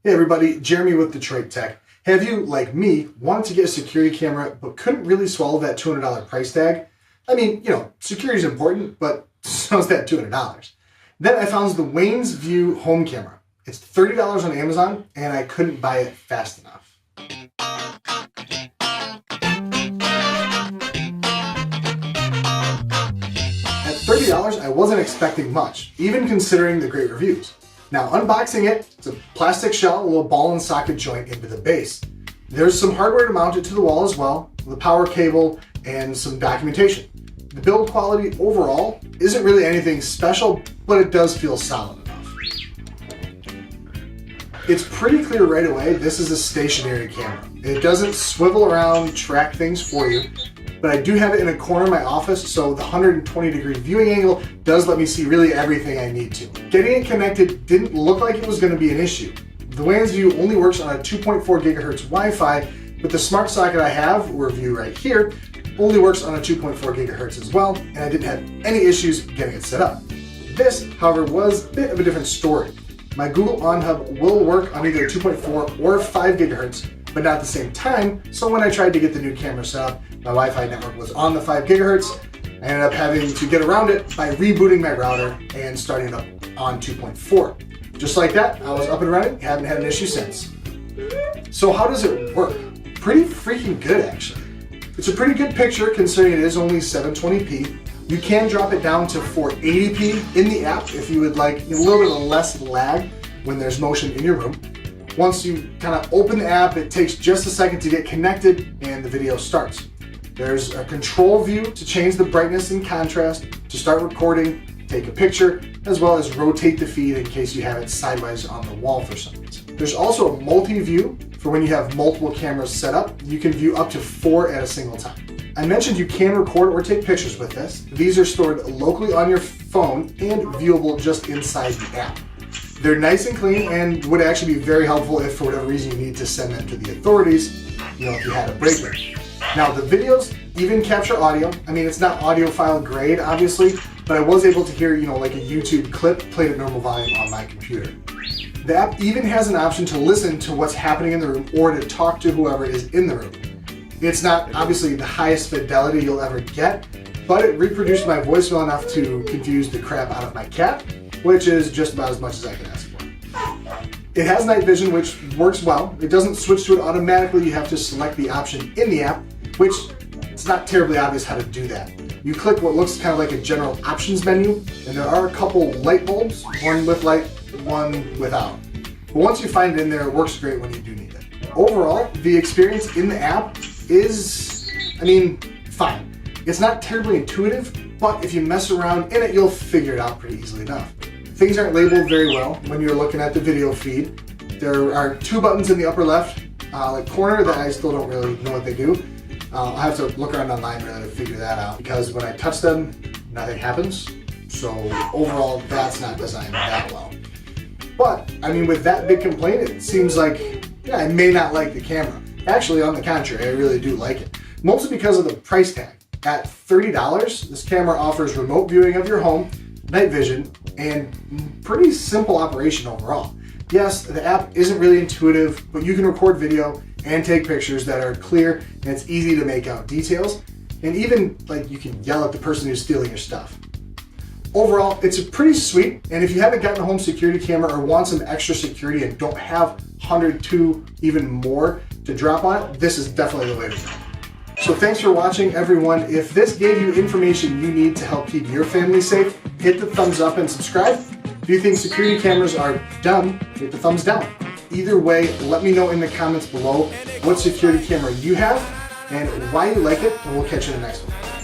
Hey everybody, Jeremy with Detroit Tech. Have you, like me, wanted to get a security camera but couldn't really swallow that $200 price tag? I mean, security is important, but so is that $200. Then I found the Wansview home camera. It's $30 on Amazon and I couldn't buy it fast enough. At $30, I wasn't expecting much, even considering the great reviews. Now, unboxing it, it's a plastic shell, a little ball and socket joint into the base. There's some hardware to mount it to the wall as well, the power cable, and some documentation. The build quality overall isn't really anything special, but it does feel solid enough. It's pretty clear right away this is a stationary camera. It doesn't swivel around, track things for you, but I do have it in a corner of my office, so the 120-degree viewing angle does let me see really everything I need to. Getting it connected didn't look like it was going to be an issue. The Wansview only works on a 2.4 gigahertz Wi-Fi, but the smart socket I have, or view right here, only works on a 2.4 gigahertz as well, and I didn't have any issues getting it set up. This, however, was a bit of a different story. My Google On Hub will work on either 2.4 or 5 gigahertz, but not at the same time, so when I tried to get the new camera set up, my Wi-Fi network was on the 5 gigahertz. I ended up having to get around it by rebooting my router and starting it up on 2.4. Just like that, I was up and running, haven't had an issue since. So how does it work? Pretty freaking good, actually. It's a pretty good picture considering it is only 720p. You can drop it down to 480p in the app if you would like a little bit of less lag when there's motion in your room. Once you kind of open the app, it takes just a second to get connected and the video starts. There's a control view to change the brightness and contrast, to start recording, take a picture, as well as rotate the feed in case you have it sideways on the wall for some reason. There's also a multi-view for when you have multiple cameras set up. You can view up to 4 at a single time. I mentioned you can record or take pictures with this. These are stored locally on your phone and viewable just inside the app. They're nice and clean and would actually be very helpful if for whatever reason you need to send them to the authorities, if you had a break-in. Now the videos even capture audio. I mean, it's not audiophile grade, obviously, but I was able to hear, like a YouTube clip played at normal volume on my computer. The app even has an option to listen to what's happening in the room or to talk to whoever is in the room. It's not obviously the highest fidelity you'll ever get, but it reproduced my voice well enough to confuse the crap out of my cat, which is just about as much as I can ask for. It has night vision, which works well. It doesn't switch to it automatically. You have to select the option in the app, which it's not terribly obvious how to do that. You click what looks kind of like a general options menu, and there are a couple light bulbs, one with light, one without. But once you find it in there, it works great when you do need it. Overall, the experience in the app is, fine. It's not terribly intuitive, but if you mess around in it, you'll figure it out pretty easily enough. Things aren't labeled very well when you're looking at the video feed. There are 2 buttons in the upper left corner that I still don't really know what they do. I'll have to look around online really to figure that out because when I touch them, nothing happens. So overall, that's not designed that well. But, with that big complaint, it seems like, I may not like the camera. Actually, on the contrary, I really do like it. Mostly because of the price tag. At $30, this camera offers remote viewing of your home, night vision, and pretty simple operation overall. Yes, the app isn't really intuitive, but you can record video and take pictures that are clear, and it's easy to make out details. And even, you can yell at the person who's stealing your stuff. Overall, it's pretty sweet, and if you haven't gotten a home security camera or want some extra security and don't have 102, even more to drop on it, this is definitely the way to go. So thanks for watching, everyone. If this gave you information you need to help keep your family safe, hit the thumbs up and subscribe. If you think security cameras are dumb, hit the thumbs down. Either way, let me know in the comments below what security camera you have and why you like it, and we'll catch you in the next one.